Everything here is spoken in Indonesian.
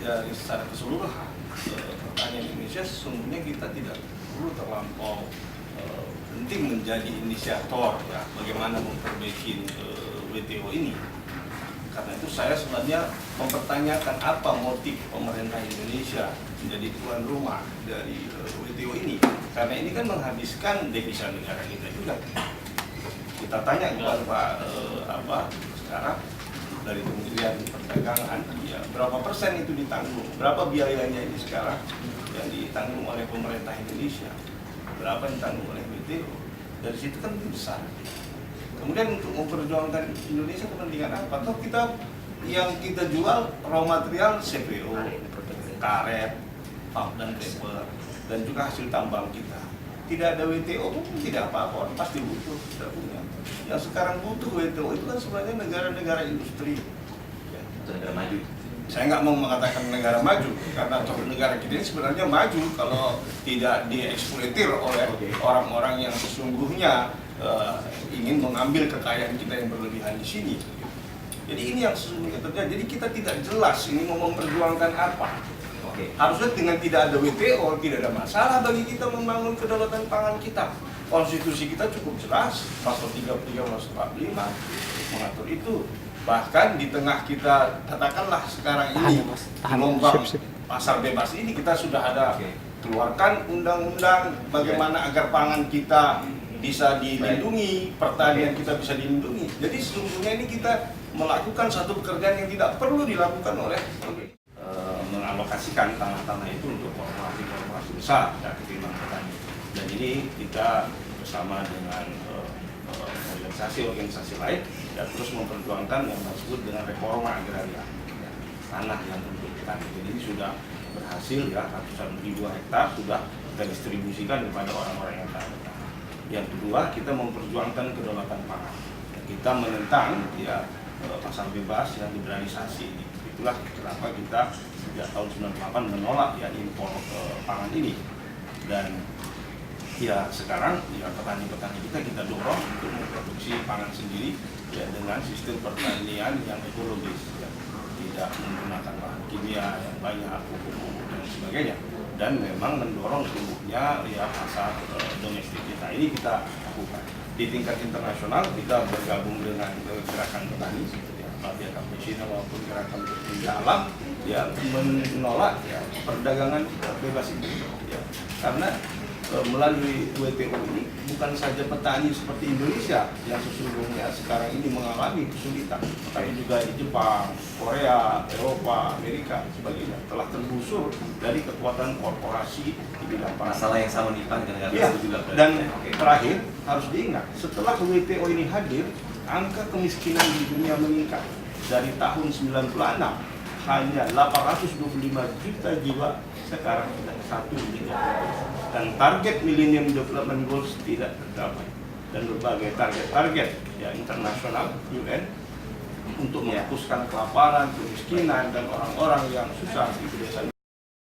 dari secara keseluruhan pertanian Indonesia sesungguhnya kita tidak perlu terlampau penting menjadi inisiator ya bagaimana memperbaiki WTO ini. Karena itu saya sebenarnya mempertanyakan apa motif pemerintah Indonesia menjadi tuan rumah dari WTO ini. Karena ini kan menghabiskan devisa negara kita juga. Kita tanya kepada sekarang dari Kementerian Perdagangan, ya berapa persen itu ditanggung, berapa biayanya ini sekarang yang ditanggung oleh pemerintah Indonesia, berapa yang ditanggung oleh WTO. Dari situ kan besar. Kemudian untuk memperjuangkan Indonesia kepentingan apa? Atau kita yang kita jual raw material CPO, karet, pulp dan paper, dan juga hasil tambang kita. Tidak ada WTO pun tidak apa-apa, orang pasti butuh, tidak punya. Yang sekarang butuh WTO itu kan sebenarnya negara-negara industri. Ya. Negara maju. Saya nggak mau mengatakan negara maju, karena negara kita ini sebenarnya maju kalau tidak dieksploitir oleh orang-orang yang sesungguhnya ingin mengambil kekayaan kita yang berlebihan di sini. Jadi ini yang sesungguhnya terjadi. Jadi kita tidak jelas ini mau memperjuangkan apa. Harusnya dengan tidak ada WTO tidak ada masalah bagi kita membangun kedaulatan pangan kita. Konstitusi kita cukup jelas, pasal 33, pasal 45 mengatur itu. Bahkan di tengah kita katakanlah sekarang ini gelombang pasar bebas ini kita sudah ada keluarkan undang-undang bagaimana agar pangan kita bisa dilindungi, pertanian kita bisa dilindungi. Jadi sesungguhnya ini kita melakukan satu pekerjaan yang tidak perlu dilakukan oleh mengalokasikan tanah-tanah itu untuk korporasi-korporasi besar ya, ketimbang petani. Dan ini kita bersama dengan organisasi-organisasi lain dan terus memperjuangkan yang disebut dengan reforma agraria ya, tanah yang untuk petani. Jadi ini sudah berhasil ya, ratusan ribu hektar sudah kita distribusikan kepada orang-orang yang tak ada. Yang kedua, kita memperjuangkan kedaulatan pangan. Kita menentang ya pasar bebas yang liberalisasi ini. Itulah kenapa kita sejak tahun 98 menolak ya impor pangan ini. Dan ya sekarang ya petani-petani kita dorong untuk memproduksi pangan sendiri ya dengan sistem pertanian yang ekologis ya. Tidak menggunakan bahan kimia yang banyak, pupuk dan sebagainya. Dan memang mendorong tumbuhnya ya pasar domestik kita. Ini kita lakukan. Di tingkat internasional kita bergabung dengan gerakan petani seperti Papua Cappuccino maupun gerakan petinja alam yang menolak ya perdagangan bebas ini ya. Karena melalui WTO ini bukan saja petani seperti Indonesia yang sesungguhnya sekarang ini mengalami kesulitan, tapi juga di Jepang, Korea, Eropa, Amerika sebagainya telah tergusur dari kekuatan korporasi di bidang pangan. Masalah yang sama nih Pak dengan ya, juga. Dan terakhir harus diingat setelah WTO ini hadir, angka kemiskinan di dunia meningkat dari tahun 96 hanya 825 juta jiwa, sekarang sudah 1 dan target Millennium Development Goals tidak tercapai dan berbagai target-target ya internasional UN untuk menghapuskan kelaparan, kemiskinan dan orang-orang yang susah di pedesaan